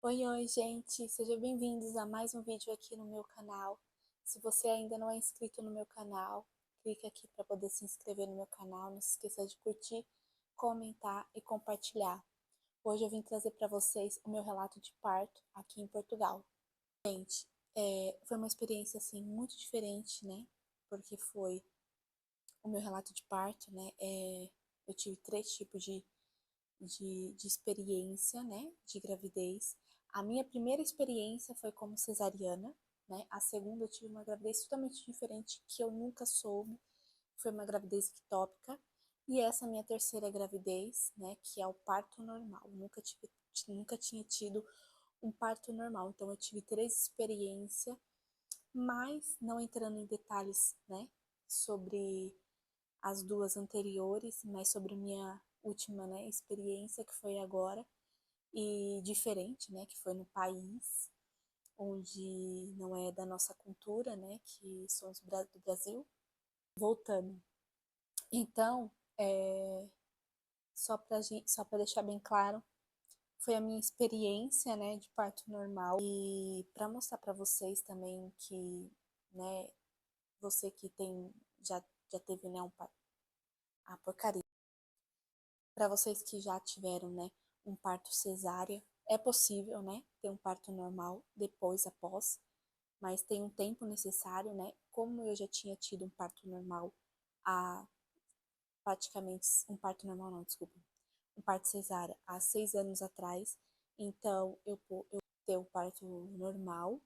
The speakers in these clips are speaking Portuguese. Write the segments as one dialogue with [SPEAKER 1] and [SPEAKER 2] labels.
[SPEAKER 1] Oi, gente! Sejam bem-vindos a mais um vídeo aqui no meu canal. Se você ainda não é inscrito no meu canal, clique aqui para poder se inscrever no meu canal. Não se esqueça de curtir, comentar e compartilhar. Hoje eu vim trazer para vocês o meu relato de parto aqui em Portugal. Gente, foi uma experiência assim muito diferente, né? Porque foi o meu relato de parto, né? Eu tive três tipos de experiência, né, de gravidez. A minha primeira experiência foi como cesariana, né? A segunda eu tive uma gravidez totalmente diferente que eu nunca soube, foi uma gravidez ectópica. E essa minha terceira gravidez, né, que é o parto normal. Eu nunca tinha tido um parto normal. Então eu tive três experiências, mas não entrando em detalhes, né, sobre as duas anteriores, mas sobre minha última, né, experiência, que foi agora, e diferente, né, que foi no país, onde não é da nossa cultura, né, que somos do Brasil. Voltando. Então, só para deixar bem claro, foi a minha experiência, né, de parto normal, e para mostrar para vocês também que, né, você que já teve, né, a porcaria. Para vocês que já tiveram, né, um parto cesárea, é possível, né, ter um parto normal depois, após, mas tem um tempo necessário, né? Como eu já tinha tido um parto normal há praticamente, um parto normal não, desculpa, um parto cesárea há 6 anos atrás, então eu ter o parto normal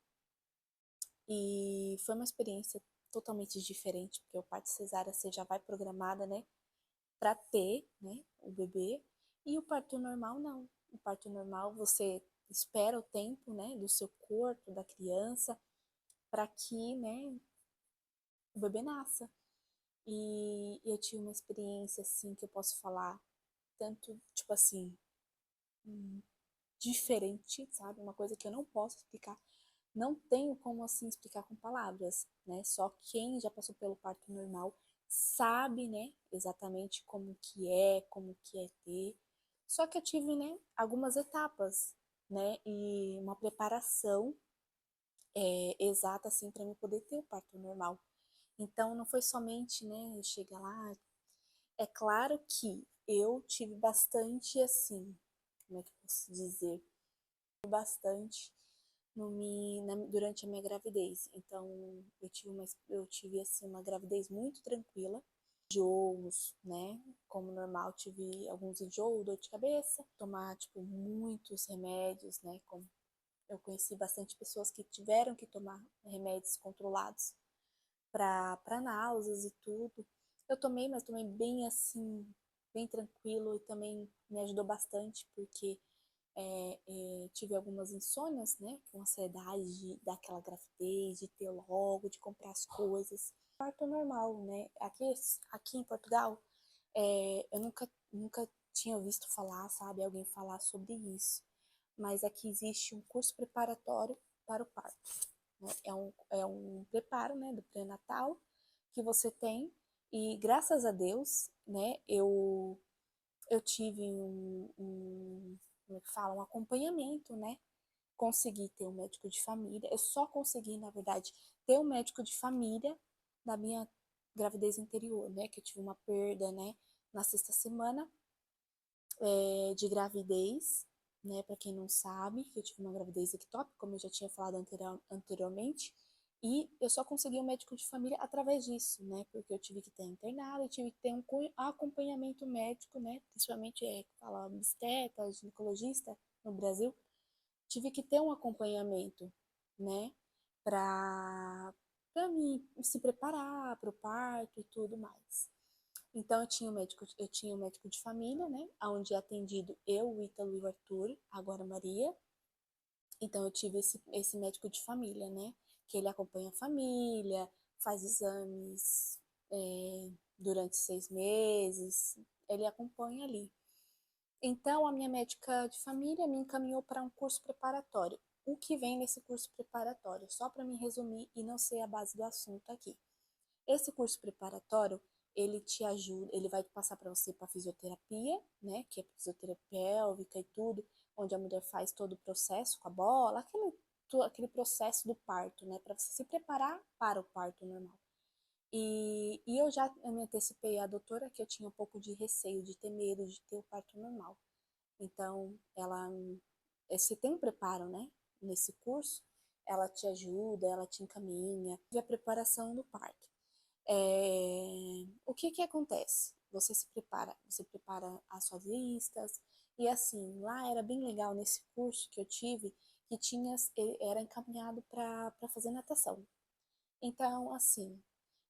[SPEAKER 1] e foi uma experiência totalmente diferente, porque o parto cesárea você já vai programada, né, para ter, né, o bebê, e o parto normal não. O parto normal você espera o tempo, né, do seu corpo, da criança, para que, né, o bebê nasça. E eu tive uma experiência assim que eu posso falar tanto, tipo assim, diferente, sabe? Uma coisa que eu não posso explicar, não tenho como assim explicar com palavras, né? Só quem já passou pelo parto normal sabe, né, exatamente como que é ter. Só que eu tive, né, algumas etapas, né, e uma preparação exata assim para me poder ter o parto normal. Então não foi somente, né, chegar lá. É claro que eu tive bastante assim, como é que eu posso dizer? Bastante durante a minha gravidez. Então, eu tive assim uma gravidez muito tranquila, enjoos, né? Como normal, tive alguns enjoos, dor de cabeça, tomar tipo muitos remédios, né? Como eu conheci bastante pessoas que tiveram que tomar remédios controlados para náuseas e tudo. Eu tomei, mas tomei bem assim, bem tranquilo, e também me ajudou bastante porque tive algumas insônias, né, com ansiedade daquela gravidez, de ter logo, de comprar as coisas. Parto normal, né, aqui em Portugal, eu nunca tinha visto falar, sabe, alguém falar sobre isso, mas aqui existe um curso preparatório para o parto, né? É um preparo, né, do pré-natal que você tem, e graças a Deus, né, eu tive como é que fala, um acompanhamento, né? Consegui ter um médico de família. Eu só consegui, na verdade, ter um médico de família na minha gravidez anterior, né? Que eu tive uma perda, né? Na sexta semana de gravidez, né? Para quem não sabe, que eu tive uma gravidez ectópica, como eu já tinha falado anteriormente. E eu só consegui um médico de família através disso, né? Porque eu tive que ter internado, eu tive que ter um acompanhamento médico, né? Principalmente, fala obstetra, ginecologista no Brasil. Tive que ter um acompanhamento, né? Para mim se preparar para o parto e tudo mais. Então eu tinha um médico de família, né? Onde é atendido eu, o Ítalo e o Arthur, agora a Maria. Então eu tive esse médico de família, né? Que ele acompanha a família, faz exames durante 6 meses, ele acompanha ali. Então a minha médica de família me encaminhou para um curso preparatório. O que vem nesse curso preparatório? Só para me resumir e não ser a base do assunto aqui. Esse curso preparatório, ele te ajuda, ele vai passar para você para fisioterapia, né, que é fisioterapia pélvica e tudo, onde a mulher faz todo o processo com a bola, aquele processo do parto, né, para você se preparar para o parto normal. E eu me antecipei à doutora que eu tinha um pouco de receio, de ter medo de ter o parto normal. Então, se tem um preparo, né, nesse curso, ela te ajuda, ela te encaminha, e a preparação do parto. O que que acontece? Você prepara as suas listas, e assim, lá era bem legal nesse curso que eu tive, que era encaminhado para fazer natação. Então, assim,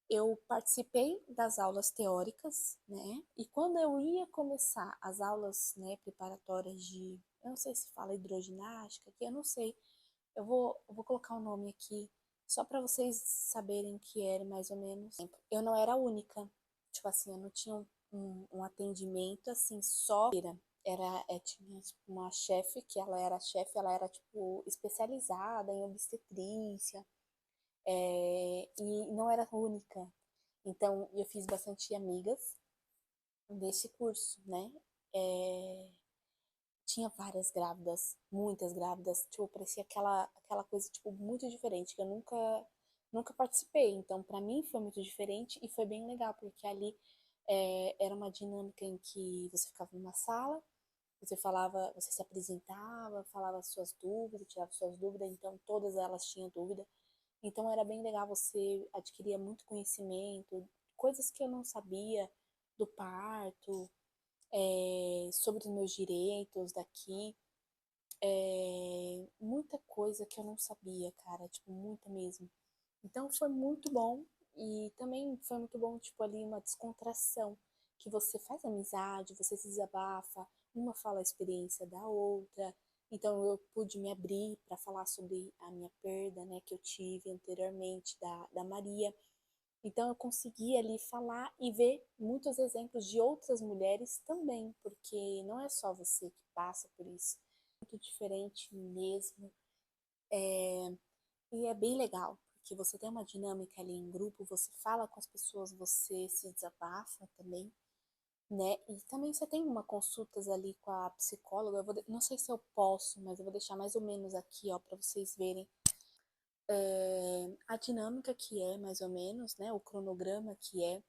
[SPEAKER 1] eu participei das aulas teóricas, né? E quando eu ia começar as aulas, né, preparatórias eu não sei se fala hidroginástica, que eu não sei, eu vou colocar o nome aqui, só para vocês saberem que era mais ou menos. Eu não era a única, tipo assim, eu não tinha um atendimento assim, só. Tinha tipo, uma chefe, que ela era tipo especializada em obstetrícia, e não era a única. Então, eu fiz bastante amigas desse curso, né? É, tinha várias grávidas, muitas grávidas, tipo, parecia aquela coisa, tipo, muito diferente, que eu nunca participei. Então, para mim foi muito diferente e foi bem legal, porque ali era uma dinâmica em que você ficava numa sala, você falava, você se apresentava, falava suas dúvidas, tirava suas dúvidas, então todas elas tinham dúvida. Então era bem legal, você adquiria muito conhecimento, coisas que eu não sabia do parto, sobre os meus direitos daqui, muita coisa que eu não sabia, cara, tipo, muita mesmo. Então foi muito bom e também foi muito bom, tipo, ali uma descontração, que você faz amizade, você se desabafa, uma fala a experiência da outra. Então eu pude me abrir para falar sobre a minha perda, né, que eu tive anteriormente da Maria. Então eu consegui ali falar e ver muitos exemplos de outras mulheres também, porque não é só você que passa por isso. É muito diferente mesmo. E é bem legal, porque você tem uma dinâmica ali em grupo, você fala com as pessoas, você se desabafa também, né? E também você tem uma consultas ali com a psicóloga. Não sei se eu posso, mas eu vou deixar mais ou menos aqui, ó, para vocês verem a dinâmica que é, mais ou menos, né? O cronograma que é.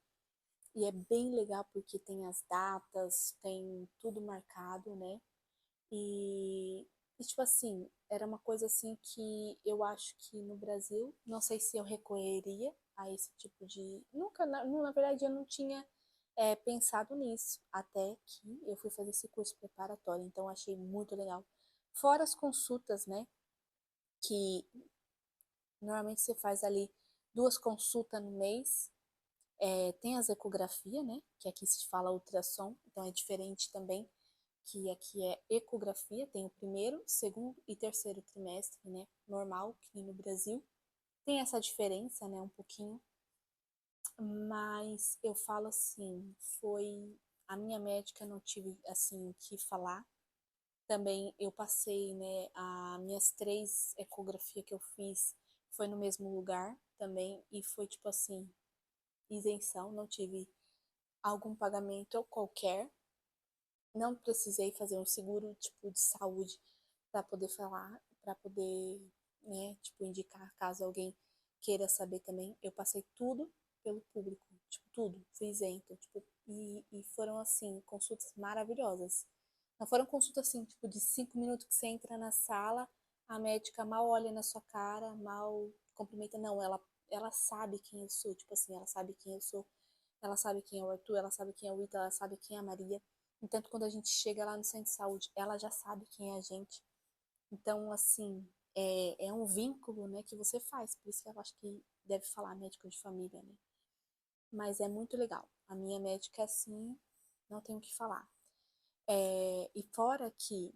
[SPEAKER 1] E é bem legal porque tem as datas, tem tudo marcado, né? E tipo assim, era uma coisa assim que eu acho que no Brasil, não sei se eu recorreria a esse tipo de. Nunca, na verdade, eu não tinha pensado nisso, até que eu fui fazer esse curso preparatório, então eu achei muito legal. Fora as consultas, né? Que normalmente você faz ali 2 consultas no mês. Tem as ecografia, né? Que aqui se fala ultrassom, então é diferente também, que aqui é ecografia, tem o primeiro, segundo e terceiro trimestre, né? Normal, que no Brasil. Tem essa diferença, né? Um pouquinho. Mas eu falo assim, foi. A minha médica não tive, assim, o que falar. Também eu passei, né? As minhas 3 ecografias que eu fiz foi no mesmo lugar também, e foi tipo assim, isenção, não tive algum pagamento qualquer, não precisei fazer um seguro tipo de saúde para poder falar, para poder, né, tipo indicar caso alguém queira saber também. Eu passei tudo pelo público, tipo tudo, fui isento, tipo, e foram assim consultas maravilhosas. Não foram consultas assim, tipo de 5 minutos que você entra na sala, a médica mal olha na sua cara, mal cumprimenta, não, ela sabe quem eu sou, tipo assim, ela sabe quem eu sou, ela sabe quem é o Arthur, ela sabe quem é o Ita, ela sabe quem é a Maria. Então, quando a gente chega lá no centro de saúde, ela já sabe quem é a gente. Então, assim, é um vínculo, né, que você faz. Por isso que eu acho que deve falar médico de família, né? Mas é muito legal. A minha médica, assim, não tenho o que falar. E fora que,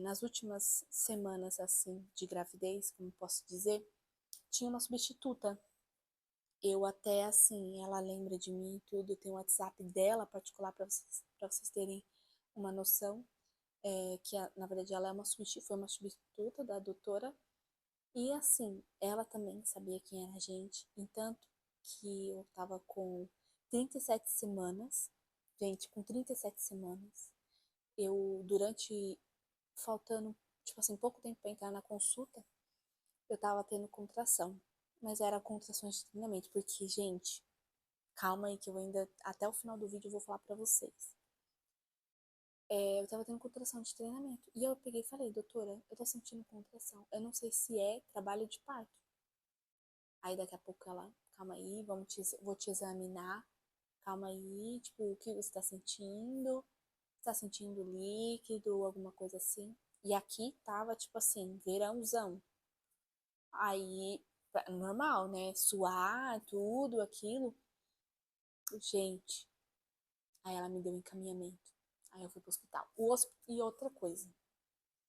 [SPEAKER 1] nas últimas semanas, assim, de gravidez, como posso dizer, tinha uma substituta. Eu até, assim, ela lembra de mim e tudo. Eu tenho o WhatsApp dela particular para vocês terem uma noção. Na verdade, ela foi uma substituta da doutora. E, assim, ela também sabia quem era a gente. Entanto que eu tava com 37 semanas. Gente, com 37 semanas, eu, durante faltando, tipo assim, pouco tempo pra entrar na consulta, eu tava tendo contração. Mas era contrações de treinamento, porque, gente, calma aí que eu ainda, até o final do vídeo eu vou falar pra vocês. Eu tava tendo contração de treinamento. E eu peguei e falei, doutora, eu tô sentindo contração. Eu não sei se é trabalho de parto. Aí daqui a pouco ela, calma aí, vou te examinar. Calma aí, tipo, o que você tá sentindo? Tá sentindo líquido, alguma coisa assim? E aqui tava, tipo assim, verãozão. Aí, normal, né? Suar, tudo, aquilo. Gente, aí ela me deu um encaminhamento. Aí eu fui pro hospital. E outra coisa,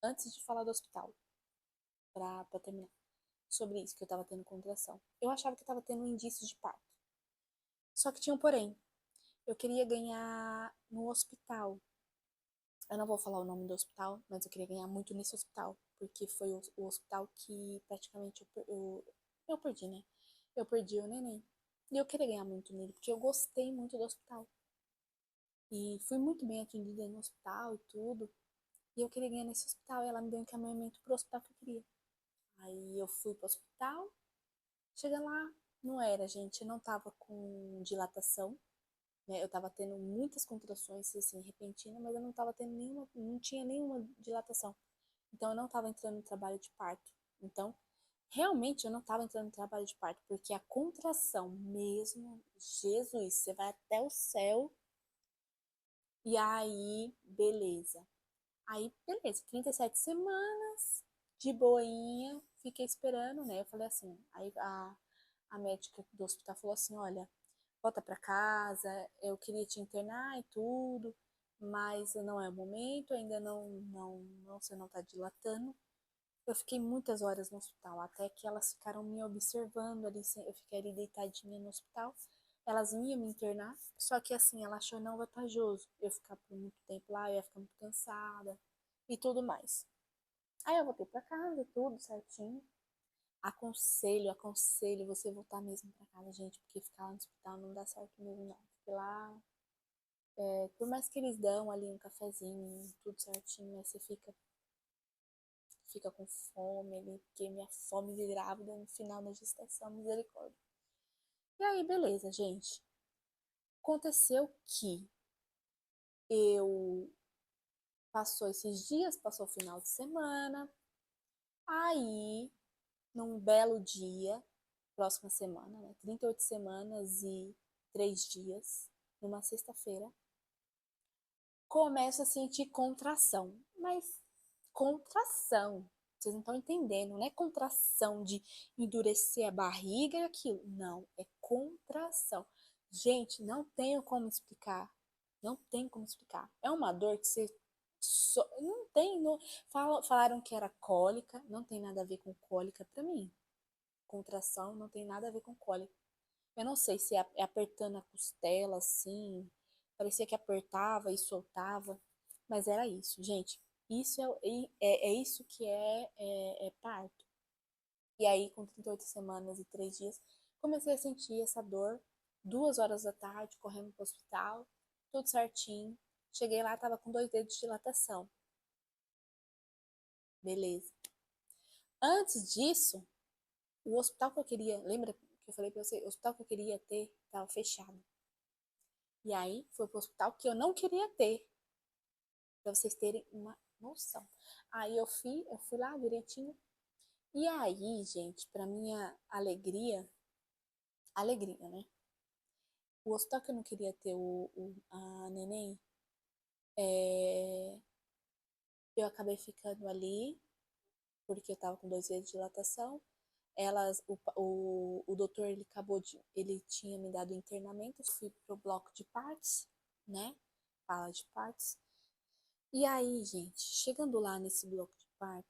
[SPEAKER 1] antes de falar do hospital, pra terminar, sobre isso, que eu tava tendo contração. Eu achava que eu tava tendo um indício de parto. Só que tinha um porém. Eu queria ganhar no hospital. Eu não vou falar o nome do hospital, mas eu queria ganhar muito nesse hospital. Porque foi o hospital que praticamente eu perdi, né? Eu perdi o neném. E eu queria ganhar muito nele, porque eu gostei muito do hospital. E fui muito bem atendida no hospital e tudo. E eu queria ganhar nesse hospital. E ela me deu um encaminhamento pro hospital que eu queria. Aí eu fui pro hospital. Chega lá, não era, gente. Eu não tava com dilatação, né? Eu tava tendo muitas contrações, assim, repentinas, mas eu não tava tendo nenhuma, não tinha nenhuma dilatação. Então eu não tava entrando no trabalho de parto. Então, realmente eu não tava entrando no trabalho de parto, porque a contração mesmo, Jesus, você vai até o céu. E aí, beleza. Aí, beleza, 37 semanas, de boinha, fiquei esperando, né? Eu falei assim, aí a médica do hospital falou assim, olha, volta pra casa, eu queria te internar e tudo, mas não é o momento, ainda você não tá dilatando. Eu fiquei muitas horas no hospital, até que elas ficaram me observando ali, eu fiquei ali deitadinha no hospital. Elas iam me internar, só que assim, ela achou não vantajoso eu ficar por muito tempo lá, eu ia ficar muito cansada e tudo mais. Aí eu voltei pra casa, tudo certinho. Aconselho você voltar mesmo pra casa, gente, porque ficar lá no hospital não dá certo mesmo, não. Porque lá, por mais que eles dão ali um cafezinho, tudo certinho, mas você fica com fome ali, porque minha fome de grávida no final da gestação, misericórdia. E aí, beleza, gente. Aconteceu que eu passou esses dias, passou o final de semana, aí, num belo dia, próxima semana, né? 38 semanas e 3 dias, numa sexta-feira, começo a sentir contração. Mas contração, vocês não estão entendendo, não é contração de endurecer a barriga e aquilo. Não, é contração. Gente, não tenho como explicar. Não tem como explicar. É uma dor que você não tem. Falaram que era cólica, não tem nada a ver com cólica pra mim. Contração não tem nada a ver com cólica. Eu não sei se é apertando a costela assim, parecia que apertava e soltava, mas era isso, gente. Isso é isso que é parto. E aí, com 38 semanas e 3 dias, comecei a sentir essa dor, 2 horas da tarde, correndo pro hospital, tudo certinho. Cheguei lá, tava com 2 dedos de dilatação. Beleza. Antes disso, o hospital que eu queria, lembra que eu falei pra você, o hospital que eu queria ter tava fechado. E aí, foi pro hospital que eu não queria ter, pra vocês terem uma noção. Aí eu fui lá direitinho. E aí, gente, pra minha alegria, né? O hospital que eu não queria ter a neném, é, eu acabei ficando ali, porque eu tava com 2 vezes de dilatação. O doutor, ele tinha me dado internamento, eu fui pro bloco de partos, né? Fala de partos. E aí, gente, chegando lá nesse bloco de parto,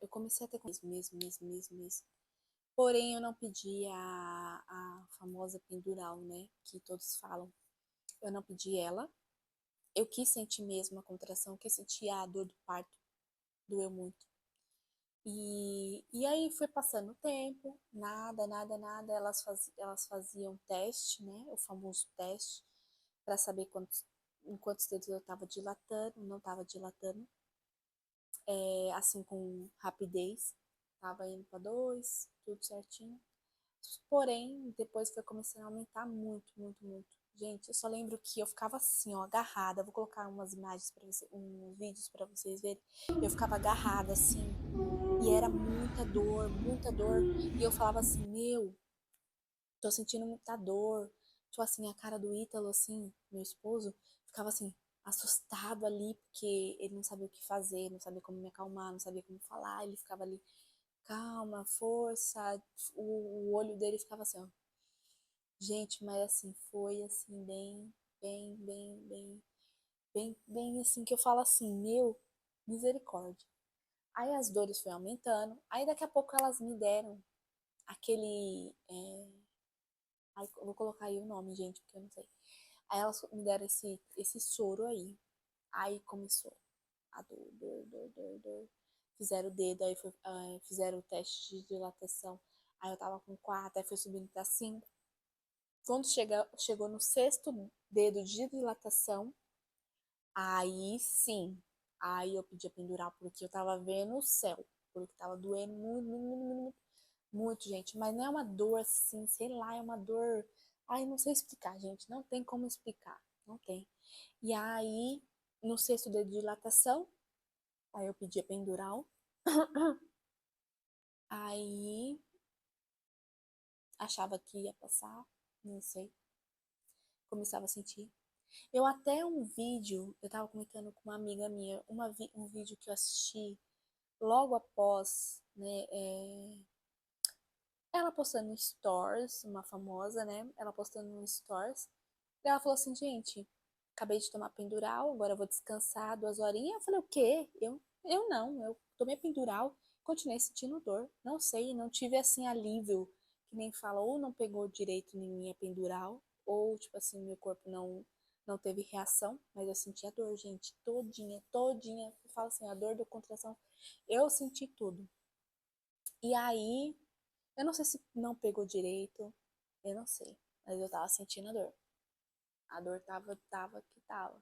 [SPEAKER 1] eu comecei a ter mesmo. Porém, eu não pedi a famosa pendural, né? Que todos falam. Eu não pedi ela. Eu quis sentir mesmo a contração, quis sentir a dor do parto. Doeu muito. E aí foi passando o tempo, nada. Elas faziam teste, né? O famoso teste, para saber em quantos dedos eu estava dilatando, não estava dilatando. assim, com rapidez. Tava indo pra 2, tudo certinho. Porém, depois foi começando a aumentar muito, muito, muito. Gente, eu só lembro que eu ficava assim, ó, agarrada. Vou colocar umas imagens para vocês, uns vídeos para vocês verem. Eu ficava agarrada assim, e era muita dor, muita dor. E eu falava assim, meu, tô sentindo muita dor. Tipo assim, a cara do Ítalo, assim, meu esposo, ficava assim, assustado ali, porque ele não sabia o que fazer, não sabia como me acalmar, não sabia como falar. Ele ficava ali, calma, força. O olho dele ficava assim, ó. Gente, mas assim, foi assim, bem assim, que eu falo assim, meu, misericórdia. Aí as dores foi aumentando, aí daqui a pouco elas me deram aquele, aí eu vou colocar aí o nome, gente, porque eu não sei. Aí elas me deram esse soro aí começou a dor. Fizeram o dedo, aí fizeram o teste de dilatação, aí eu tava com 4, aí foi subindo pra 5. Quando chegou no sexto dedo de dilatação, aí sim, aí eu pedi a pendural porque eu tava vendo o céu, porque tava doendo muito, muito, muito, muito, muito, gente. Mas não é uma dor assim, sei lá, é uma dor. Ai, não sei explicar, gente. Não tem como explicar. Não tem. E aí, no sexto dedo de dilatação, aí eu pedi a pendural. Aí achava que ia passar, não sei. Começava a sentir. Eu até um vídeo, eu tava comentando com uma amiga minha, um vídeo que eu assisti logo após, né, ela postando no Stories, uma famosa, né, ela postando no Stories, e ela falou assim, gente, acabei de tomar pendural, agora eu vou descansar 2 horinhas. Eu falei, o quê? Eu não, eu tomei pendural, continuei sentindo dor, não sei, não tive assim alívio, que nem fala, ou não pegou direito em minha pendural, ou tipo assim, meu corpo não teve reação, mas eu senti a dor, gente, todinha, todinha. Eu falo assim, a dor da contração, eu senti tudo. E aí, eu não sei se não pegou direito, eu não sei, mas eu tava sentindo a dor. A dor tava que tava.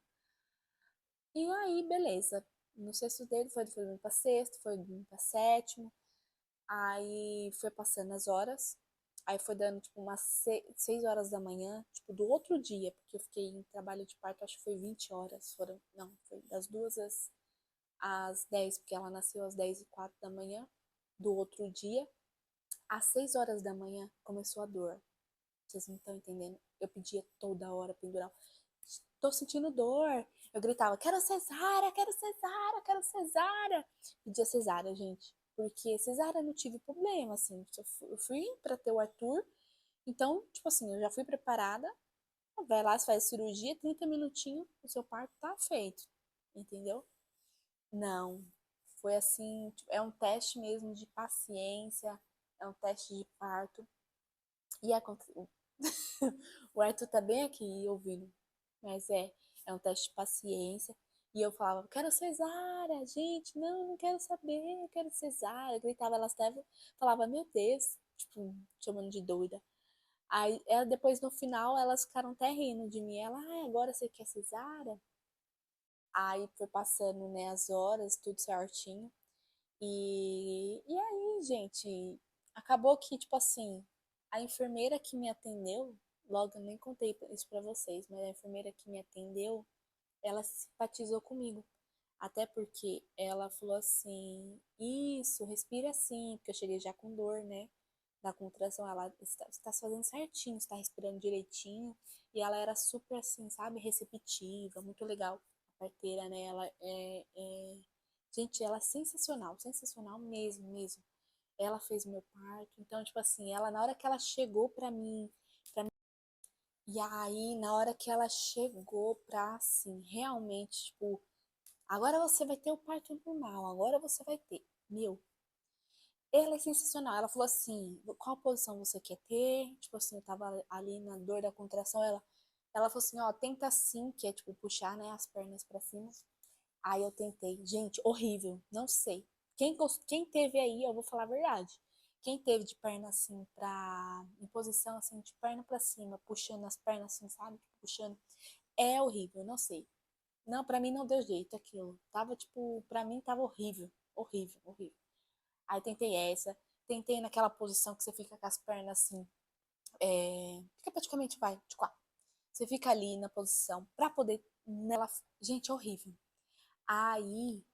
[SPEAKER 1] E aí, beleza. No sexto dedo foi indo pra sexto, foi indo pra sétimo. Aí foi passando as horas. Aí foi dando tipo umas 6 horas da manhã, tipo do outro dia, porque eu fiquei em trabalho de parto, acho que foi 20 horas. Não, foi das 2 às 10, porque ela nasceu às 10h04 da manhã do outro dia. Às 6 horas da manhã começou a dor. Vocês não estão entendendo? Eu pedia toda hora pendural. Tô sentindo dor. Eu gritava, quero cesárea, quero cesárea, quero cesárea. Pedia cesárea, gente. Porque cesárea eu não tive problema, assim. Eu fui pra ter o Arthur. Então, tipo assim, eu já fui preparada. Vai lá, você faz cirurgia, 30 minutinhos, o seu parto tá feito. Entendeu? Não. Foi assim, tipo, é um teste mesmo de paciência, é um teste de parto. E o Arthur tá bem aqui ouvindo. Mas é um teste de paciência. E eu falava, quero cesárea, gente, não quero saber, eu quero cesárea. Eu gritava, elas até falava, meu Deus, tipo, chamando de doida. Aí, depois no final, elas ficaram até rindo de mim. Ela, agora você quer cesárea? Aí foi passando, né, as horas, tudo certinho. E aí, gente, acabou que, tipo assim, a enfermeira que me atendeu, logo eu nem contei isso pra vocês, mas a enfermeira que me atendeu, ela simpatizou comigo. Até porque ela falou assim, isso, respira assim, porque eu cheguei já com dor, né? Da contração, ela está fazendo certinho, está respirando direitinho. E ela era super assim, sabe, receptiva, muito legal. A parteira, né? Gente, ela é sensacional, sensacional mesmo, mesmo. Ela fez meu parto, então, tipo assim, ela, na hora que ela chegou pra mim, e aí, na hora que ela chegou pra, assim, realmente, tipo, agora você vai ter o parto normal, agora você vai ter. Meu, ela é sensacional. Ela falou assim, qual posição você quer ter? Tipo assim, eu tava ali na dor da contração, ela falou assim, ó, tenta assim, que é tipo puxar, né, as pernas pra cima. Aí eu tentei. Gente, horrível, não sei. Quem teve aí, eu vou falar a verdade. Quem teve de perna assim em posição assim, de perna pra cima, puxando as pernas assim, sabe? Puxando. É horrível, não sei. Não, pra mim não deu jeito aquilo. Tava, tipo, pra mim tava horrível. Horrível, horrível. Aí tentei essa. Tentei naquela posição que você fica com as pernas assim. Fica praticamente, vai, de quatro. Você fica ali na posição pra poder nela. Gente, horrível. Aí,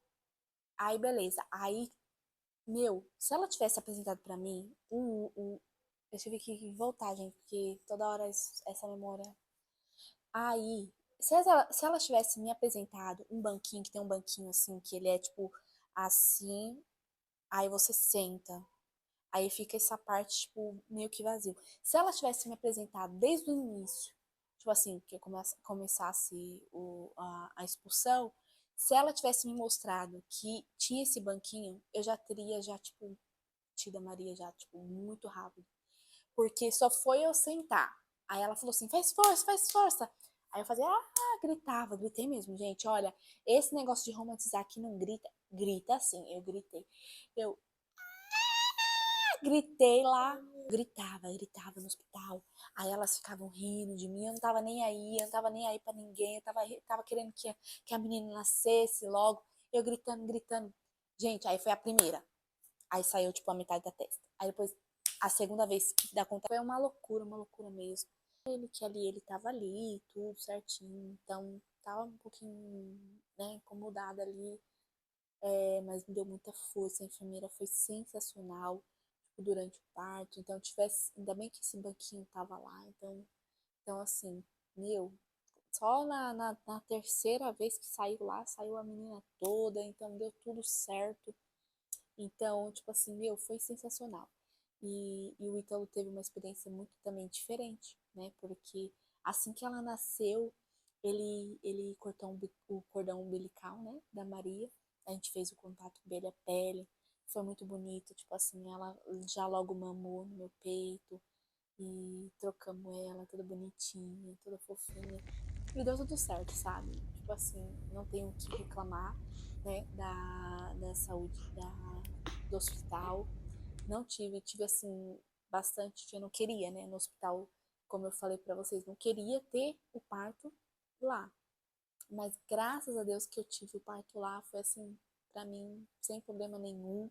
[SPEAKER 1] aí beleza. Aí, meu, se ela tivesse apresentado pra mim eu tive que voltar, gente, porque toda hora essa memória. Aí, se ela tivesse me apresentado um banquinho, que tem um banquinho assim, que ele é tipo assim, aí você senta. Aí fica essa parte, tipo, meio que vazio. Se ela tivesse me apresentado desde o início, tipo assim, que começasse a expulsão, se ela tivesse me mostrado que tinha esse banquinho, eu já teria, já, tipo, tido a Maria já, tipo, muito rápido. Porque só foi eu sentar. Aí ela falou assim, faz força, faz força. Aí eu fazia, gritava, gritei mesmo, gente. Olha, esse negócio de romantizar aqui não grita, grita assim, eu gritei. Eu gritei lá, gritava no hospital. Aí elas ficavam rindo de mim, eu não tava nem aí, eu não tava nem aí pra ninguém, eu tava querendo que a menina nascesse logo. Eu gritando, gritando. Gente, aí foi a primeira. Aí saiu, tipo, a metade da testa. Aí depois, a segunda vez que dá conta, foi uma loucura mesmo. Ele que ali, ele tava ali, tudo certinho, então tava um pouquinho, né, incomodada ali, mas me deu muita força, a enfermeira foi sensacional, tipo, durante o parto, então tivesse, ainda bem que esse banquinho tava lá, então assim, meu, só na terceira vez que saiu lá, saiu a menina toda, então deu tudo certo, então, tipo assim, meu, foi sensacional. E o Ítalo teve uma experiência muito também diferente, né? Porque assim que ela nasceu, ele cortou o cordão umbilical, né? Da Maria. A gente fez o contato dele a pele. Foi muito bonito, tipo assim, ela já logo mamou no meu peito. E trocamos ela toda bonitinha, toda fofinha. E deu tudo certo, sabe? Tipo assim, não tenho o que reclamar, né? Da saúde do hospital. Não tive assim, bastante, eu não queria, né, no hospital, como eu falei pra vocês, não queria ter o parto lá. Mas graças a Deus que eu tive o parto lá, foi assim, pra mim, sem problema nenhum.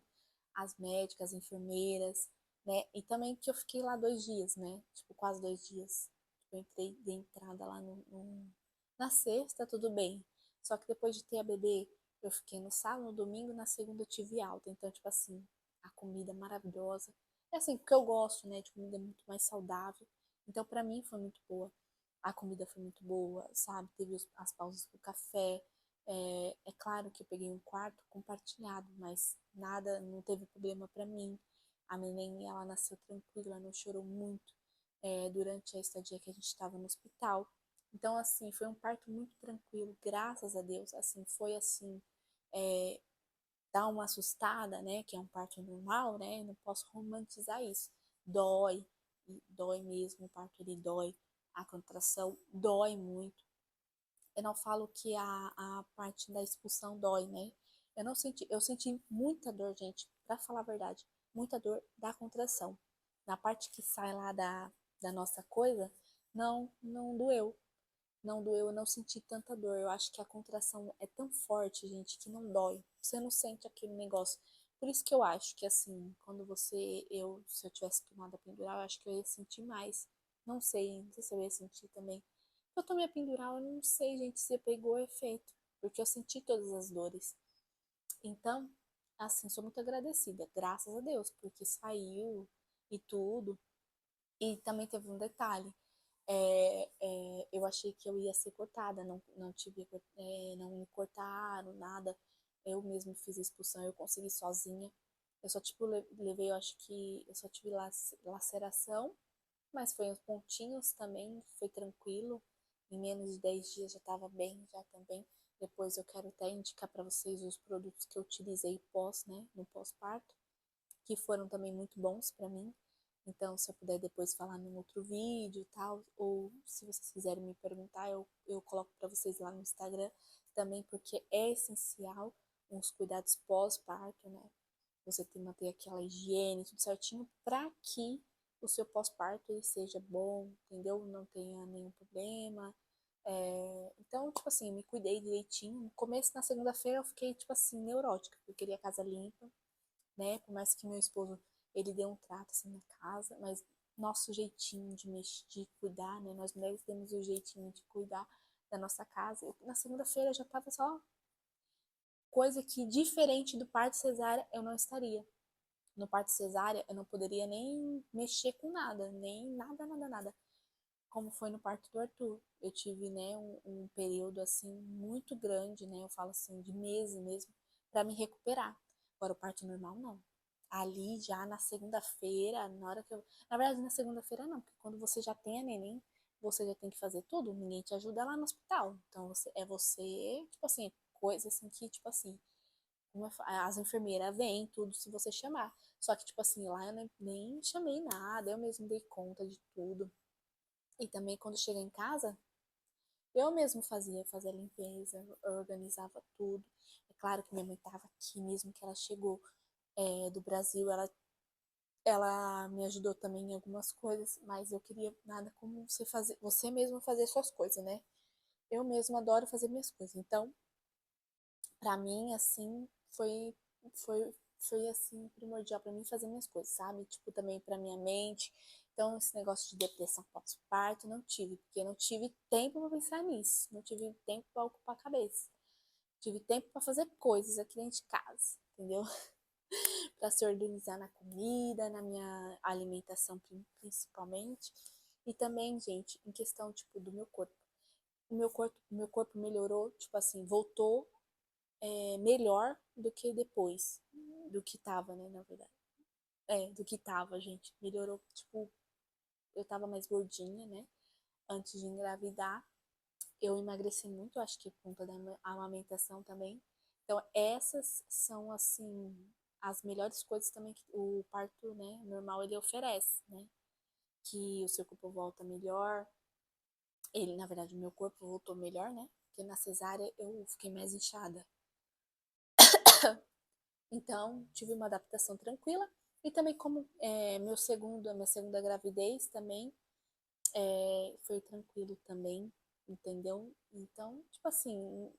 [SPEAKER 1] As médicas, as enfermeiras, né? E também que eu fiquei lá 2 dias, né? Tipo, quase 2 dias. Tipo, eu entrei de entrada lá na sexta, tudo bem. Só que depois de ter a bebê, eu fiquei no sábado, no domingo, na segunda eu tive alta. Então, tipo assim, a comida maravilhosa. É assim, porque eu gosto, né, de comida muito mais saudável. Então, pra mim foi muito boa. A comida foi muito boa, sabe? Teve as pausas pro café. É claro que eu peguei um quarto compartilhado, mas nada, não teve problema pra mim. A neném, ela nasceu tranquila, não chorou muito durante a estadia que a gente estava no hospital. Então, assim, foi um parto muito tranquilo, graças a Deus. Assim, foi assim, é, dá uma assustada, né? Que é um parto normal, né? Não posso romantizar isso. Dói, e dói mesmo, o parto ele dói, a contração dói muito. Eu não falo que a parte da expulsão dói, né? Eu senti muita dor, gente, pra falar a verdade, muita dor da contração. Na parte que sai lá da nossa coisa, não doeu. Não doeu, eu não senti tanta dor. Eu acho que a contração é tão forte, gente, que não dói. Você não sente aquele negócio. Por isso que eu acho que, assim, quando se eu tivesse tomado a epidural, eu acho que eu ia sentir mais. Não sei se eu ia sentir também. Eu tomei a epidural, eu não sei, gente, se pegou efeito, porque eu senti todas as dores. Então, assim, sou muito agradecida, graças a Deus, porque saiu e tudo. E também teve um detalhe. Eu achei que eu ia ser cortada, não tive, não me cortaram, nada. Eu mesmo fiz a expulsão, eu consegui sozinha. Eu só, tipo, levei, eu acho que eu só tive laceração, mas foi uns pontinhos também, foi tranquilo. Em menos de 10 dias já estava bem, já também. Depois eu quero até indicar para vocês os produtos que eu utilizei pós, né, no pós-parto, que foram também muito bons para mim. Então, se eu puder depois falar num outro vídeo e tal, ou se vocês quiserem me perguntar, eu coloco para vocês lá no Instagram também, porque é essencial os cuidados pós-parto, né? Você tem que manter aquela higiene, tudo certinho, para que o seu pós-parto ele seja bom, entendeu? Não tenha nenhum problema, Então, tipo assim, me cuidei direitinho. No começo, na segunda-feira, eu fiquei, tipo assim, neurótica, porque eu queria a casa limpa, né? Por mais que meu esposo, ele dê um trato, assim, na casa, mas nosso jeitinho de mexer, de cuidar, né? Nós mulheres temos o jeitinho de cuidar da nossa casa. Na segunda-feira, eu já tava só coisa que, diferente do parto cesárea, eu não estaria. No parto cesárea, eu não poderia nem mexer com nada, nem nada, nada, nada. Como foi no parto do Arthur. Eu tive, né, um período, assim, muito grande, né, eu falo assim, de meses mesmo, para me recuperar. Agora, o parto normal, não. Ali, já na segunda-feira, na hora que eu... Na verdade, na segunda-feira, não, porque quando você já tem a neném, você já tem que fazer tudo, ninguém te ajuda lá no hospital. Então, você, tipo assim, coisa assim que, tipo assim, as enfermeiras vêm, tudo, se você chamar. Só que, tipo assim, lá eu nem chamei nada, eu mesmo dei conta de tudo. E também quando cheguei em casa, eu mesmo fazia a limpeza, organizava tudo. É claro que minha mãe estava aqui mesmo que ela chegou do Brasil, ela me ajudou também em algumas coisas, mas eu queria nada como você mesmo fazer suas coisas, né? Eu mesma adoro fazer minhas coisas. Então, pra mim, assim, foi, foi assim, primordial pra mim fazer minhas coisas, sabe? Tipo, também pra minha mente. Então, esse negócio de depressão pós-parto, não tive, porque eu não tive tempo pra pensar nisso. Não tive tempo pra ocupar a cabeça. Tive tempo pra fazer coisas aqui dentro de casa, entendeu? Pra se organizar na comida, na minha alimentação principalmente. E também, gente, em questão, tipo, do meu corpo. O meu corpo melhorou, tipo assim, voltou melhor do que depois, do que tava, né, na verdade. Do que tava, gente. Melhorou, tipo, eu tava mais gordinha, né, antes de engravidar. Eu emagreci muito, acho que por conta da amamentação também. Então, essas são, assim, as melhores coisas também que o parto, né, normal ele oferece, né? Que o seu corpo volta melhor. Ele, na verdade, o meu corpo voltou melhor, né? Porque na cesárea eu fiquei mais inchada. Então, tive uma adaptação tranquila. E também como a minha segunda gravidez também foi tranquilo também, entendeu? Então, tipo assim,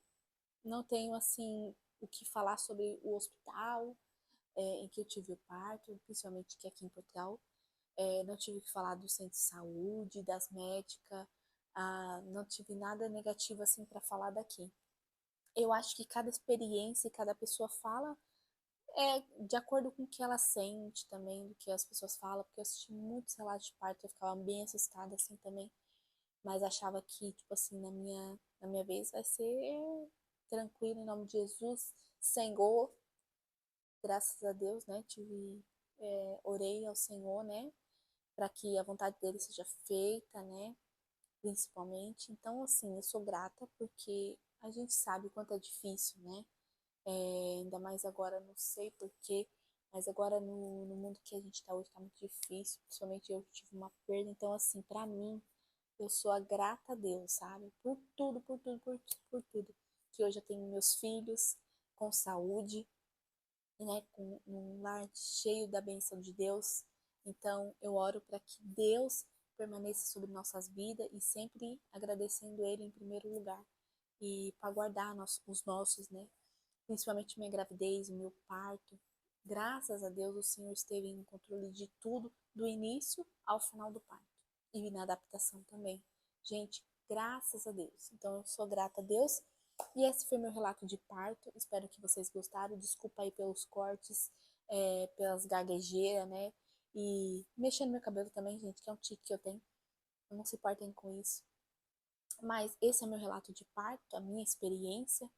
[SPEAKER 1] não tenho assim o que falar sobre o hospital em que eu tive o parto, principalmente que aqui em Portugal. Não tive que falar do centro de saúde, das médicas, não tive nada negativo assim para falar daqui. Eu acho que cada experiência e cada pessoa fala de acordo com o que ela sente também, do que as pessoas falam, porque eu assisti muitos relatos de parto, eu ficava bem assustada assim também, mas achava que, tipo assim, na minha vez vai ser tranquilo, em nome de Jesus, Senhor, graças a Deus, né, orei ao Senhor, né, para que a vontade dele seja feita, né, principalmente, então, assim, eu sou grata, porque a gente sabe o quanto é difícil, né, ainda mais agora, não sei porquê, mas agora no mundo que a gente está hoje está muito difícil, principalmente eu que tive uma perda, então assim, para mim, eu sou a grata a Deus, sabe? Por tudo, por tudo, por tudo. Que hoje eu tenho meus filhos com saúde, né? Com um lar cheio da bênção de Deus. Então eu oro para que Deus permaneça sobre nossas vidas e sempre agradecendo Ele em primeiro lugar. E para guardar os nossos, né? Principalmente minha gravidez, o meu parto. Graças a Deus, o Senhor esteve em controle de tudo, do início ao final do parto. E na adaptação também. Gente, graças a Deus. Então, eu sou grata a Deus. E esse foi meu relato de parto. Espero que vocês gostaram. Desculpa aí pelos cortes, pelas gaguejeiras, né? E mexendo no meu cabelo também, gente, que é um tique que eu tenho. Não se importem com isso. Mas esse é meu relato de parto, a minha experiência.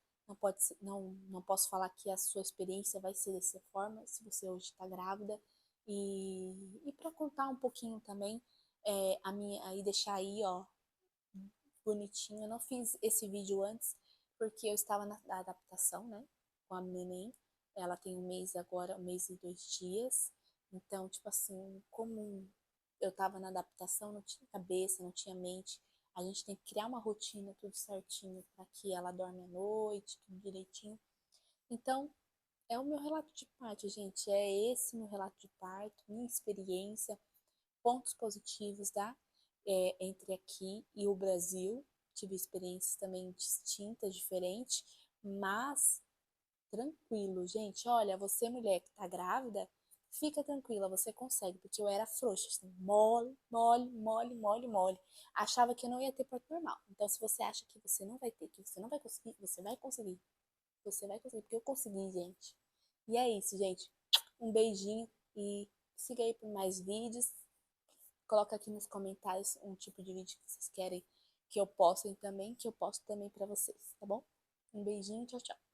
[SPEAKER 1] Não, não posso falar que a sua experiência vai ser dessa forma, se você hoje está grávida. E para contar um pouquinho também, aí deixar aí, ó, bonitinho. Eu não fiz esse vídeo antes, porque eu estava na adaptação, né, com a neném. Ela tem um mês agora, 1 mês e 2 dias. Então, tipo assim, como eu estava na adaptação, não tinha cabeça, não tinha mente. A gente tem que criar uma rotina, tudo certinho, para que ela dorme à noite, tudo direitinho. Então, é o meu relato de parto, gente. É esse meu relato de parto, minha experiência, pontos positivos, tá? Entre aqui e o Brasil. tive experiências também distintas, diferentes, mas tranquilo, gente. Olha, você mulher que tá grávida, fica tranquila, você consegue, porque eu era frouxa, assim, mole, mole, mole, mole, mole. Achava que eu não ia ter parto normal. Então, se você acha que você não vai ter, que você não vai conseguir, você vai conseguir. Você vai conseguir, porque eu consegui, gente. E é isso, gente. Um beijinho e siga aí por mais vídeos. Coloca aqui nos comentários um tipo de vídeo que vocês querem que eu poste também, que eu posto também pra vocês, tá bom? Um beijinho, tchau, tchau.